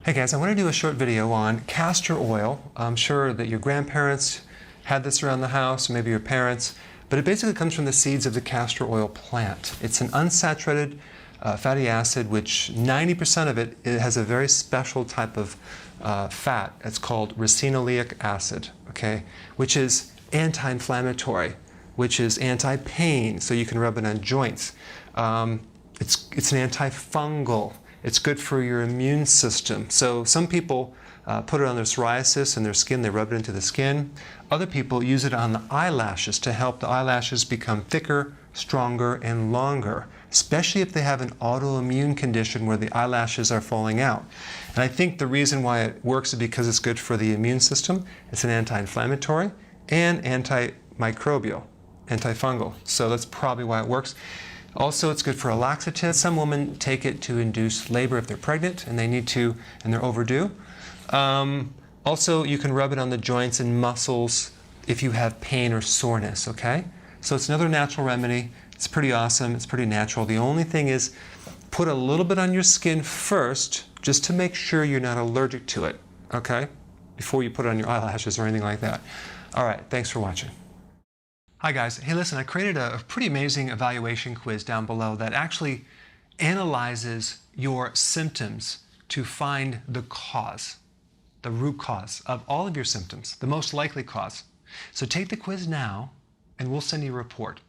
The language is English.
Hey guys, I want to do a short video on castor oil. I'm sure that your grandparents had this around the house, maybe your parents, but it basically comes from the seeds of the castor oil plant. It's an unsaturated fatty acid, which 90% of it has a very special type of fat. It's called ricinoleic acid, okay, which is anti-inflammatory, which is anti-pain, so you can rub it on joints. It's an anti-fungal. It's good for your immune system. So some people put it on their psoriasis and their skin, they rub it into the skin. Other people use it on the eyelashes to help the eyelashes become thicker, stronger, and longer, especially if they have an autoimmune condition where the eyelashes are falling out. And I think the reason why it works is because it's good for the immune system. It's an anti-inflammatory and antimicrobial, antifungal. So that's probably why it works. Also, it's good for a laxative. Some women take it to induce labor if they're pregnant and they need to, and they're overdue. Also, you can rub it on the joints and muscles if you have pain or soreness, okay? So it's another natural remedy. It's pretty awesome. It's pretty natural. The only thing is put a little bit on your skin first just to make sure you're not allergic to it, okay? Before you put it on your eyelashes or anything like that. All right, thanks for watching. Hi guys, hey listen, I created a pretty amazing evaluation quiz down below that actually analyzes your symptoms to find the cause, the root cause of all of your symptoms, the most likely cause. So take the quiz now and we'll send you a report.